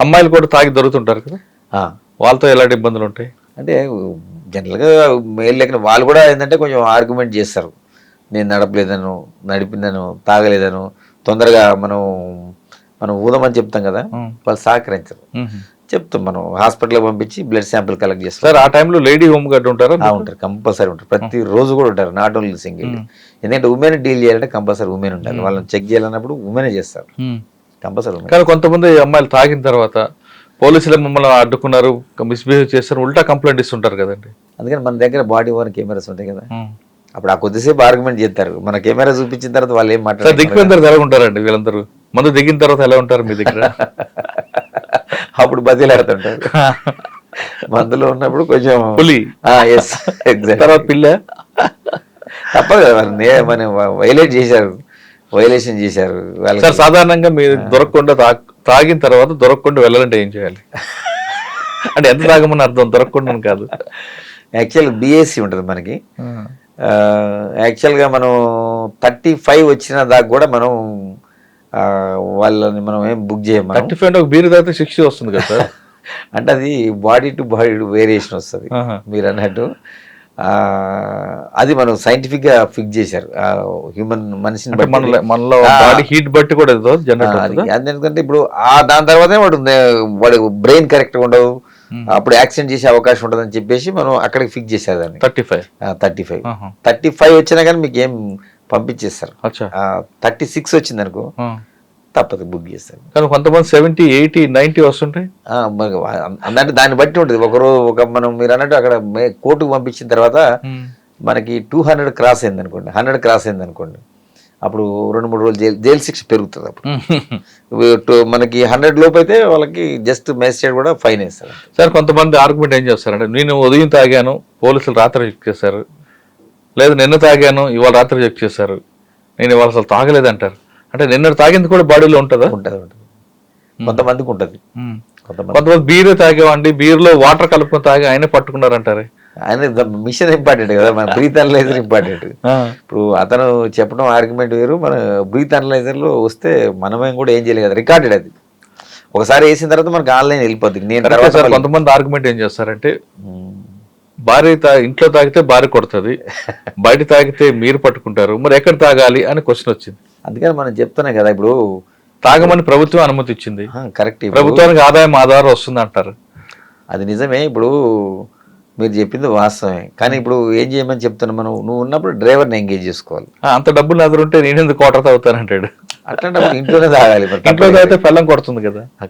అమ్మాయిలు కూడా తాగి దొరుకుతుంటారు కదా, ఆ, వాళ్ళతో ఎలాంటి ఇబ్బందులు ఉంటాయి? అంటే జనరల్గా మేలు లేక వాళ్ళు కూడా ఏంటంటే కొంచెం ఆర్గ్యుమెంట్ చేస్తారు. నేను నడపలేదను, నడిపిందను, తాగలేదను, తొందరగా మనం మనం ఊదమని చెప్తాం కదా, వాళ్ళు సహకరించరు. చెప్తాం మనం హాస్పిటల్కి పంపించి బ్లడ్ శాంపిల్ కలెక్ట్ చేస్తాం. సార్ ఆ టైంలో లేడీ హోమ్ గార్డ్ ఉంటారా? ఉంటారు, కంపల్సరీ ఉంటారు, ప్రతిరోజు కూడా ఉంటారు, నాట్ ఓన్లీ సింగిల్. ఎందుకంటే ఉమెన్ డీల్ చేయాలంటే కంపల్సరీ ఉమెన్ ఉండాలి, వాళ్ళని చెక్ చేయాలన్నప్పుడు ఉమెనే చేస్తారు, కంపల్సరీ ఉమెన్. కానీ కొంతమంది అమ్మాయిలు తాగిన తర్వాత పోలీసులు మమ్మల్ని అడ్డుకున్నారు, మిస్బిహేవ్ చేస్తారు, ఉల్టా కంప్లైంట్ ఇస్తుంటారు కదండి. అందుకని మన దగ్గర బాడీ ఓవర్ కెమెరాస్ ఉంటాయి కదా, అప్పుడు ఆ కొద్దిసేపు ఆర్గ్యుమెంట్ చేస్తారు, మన కెమెరా చూపించిన తర్వాత వాళ్ళు ఏం సార్ మాట్లాడారు. దిగిపోయిన తర్వాత ఎలా ఉంటారండి వీళ్ళందరూ? మందు దిగిన తర్వాత ఎలా ఉంటారు మీ దగ్గర? అప్పుడు బతిలాడుతుంటారు, మందులో ఉన్నప్పుడు కొంచెం పులి, ఎస్ ఎగ్జాక్ట్, తర్వాత పిల్ల. తప్పదు కదా, మనం వైలేట్ చేశారు, వైలేషన్ చేశారు సార్ వాళ్ళకి. సాధారణంగా మీరు దొరకకుండా తాగిన తర్వాత దొరకకుండా వెళ్ళాలంటే ఏం చేయాలి? అంటే ఎంత తాగమని అర్థం, దొరకకుండా కాదు. యాక్చువల్ బిఎస్సి ఉంటుంది మనకి, యాక్చువల్గా మనం 35 వచ్చిన దాకా కూడా మనం వాళ్ళని మనం ఏం బుక్ చేయం. 35 ఒక బీరు తాగితే 60 వస్తుంది కదా సార్. అంటే అది బాడీ టు బాడీ వేరియేషన్ వస్తుంది మీరు అన్నట్టు. అది మనం సైంటిఫిక్గా ఫిక్స్ చేశారు, హ్యూమన్ మనిషిని బట్టి, మనలో బాడీ హీట్ బట్టి కూడా జనరేట్. ఎందుకంటే ఇప్పుడు దాని తర్వాతే వాడు బ్రెయిన్ కరెక్ట్గా ఉండదు, అప్పుడు యాక్సిడెంట్ చేసే అవకాశం ఉంటుంది అని చెప్పేసి మనం అక్కడికి ఫిక్స్ చేశారు దాన్ని. 35 వచ్చినా కానీ మీకు ఏం పంపించేస్తారు. 36 వచ్చింది అనుకో తప్పదు, బుక్ చేస్తారు. కానీ కొంతమంది 70, 80, 90 వస్తుంటాయి. అంటే దాన్ని బట్టి ఉంటుంది. మనం మీరు అన్నట్టు అక్కడ కోర్టుకు పంపించిన తర్వాత మనకి 200 క్రాస్ అయింది అనుకోండి, 100 క్రాస్ అయింది అనుకోండి, అప్పుడు 2-3 రోజులు జైలు శిక్ష పెరుగుతుంది. అప్పుడు మనకి 100 లోపు అయితే వాళ్ళకి జస్ట్ మేజిస్ట్రేట్ కూడా ఫైన్ వేస్తారు. సార్ కొంతమంది ఆర్గ్యుమెంట్ ఏం చేస్తారంటే, నేను ఉదయం తాగాను, పోలీసులు రాత్రి చెక్ చేశారు, లేదు నిన్న తాగాను, ఇవాళ రాత్రి చెక్ చేశారు, నేను ఇవాళ అసలు తాగలేదంటారు. అంటే నిన్న తాగింది కూడా బాడీలో ఉంటుందా? ఉంటుంది, కొంతమందికి ఉంటుంది. కొంతమంది బీరు తాగేవండి, బీరులో వాటర్ కలుపుకొని తాగి ఆయన పట్టుకున్నారంటారు. ఆయన మిషన్ ఇంపార్టెంట్ కదా, మన బ్రీత్ అనలైజర్ ఇంపార్టెంట్. ఇప్పుడు అతను చెప్పడం ఆర్గ్యుమెంట్ వేరు, మన బ్రీత్ అనలైజర్లో వస్తే మనమేం కూడా ఏం చేయలేదు కదా, రికార్డెడ్ అది. ఒకసారి వేసిన తర్వాత మనకి ఆన్లైన్ వెళ్ళిపోతుంది. నేను తర్వాత కొంతమంది ఆర్గ్యుమెంట్ ఏం చేస్తారంటే, భార్య ఇంట్లో తాగితే భార్య కొడుతుంది, బయట తాగితే మీరు పట్టుకుంటారు, మరి ఎక్కడ తాగాలి అని క్వశ్చన్ వచ్చింది. అందుకని మనం చెప్తున్నాం కదా, ఇప్పుడు తాగమని ప్రభుత్వం అనుమతి ఇచ్చింది, కరెక్ట్, ప్రభుత్వానికి ఆదాయం వస్తుంది అంటారు. అది నిజమే, ఇప్పుడు మీరు చెప్పింది వాస్తవమే. కానీ ఇప్పుడు ఏం చేయమని చెప్తున్నా, మనం నువ్వు ఉన్నప్పుడు డ్రైవర్ని ఎంగేజ్ చేసుకోవాలి. అంత డబ్బులు ఎదురుంటే నేను ఎందుకు క్వార్టర్ తాగుతానంటాడు. అట్లాంటప్పుడు ఇంట్లోనే తాగాలి. ఇంట్లో తాగితే పెళ్ళం కొడుతుంది కదా.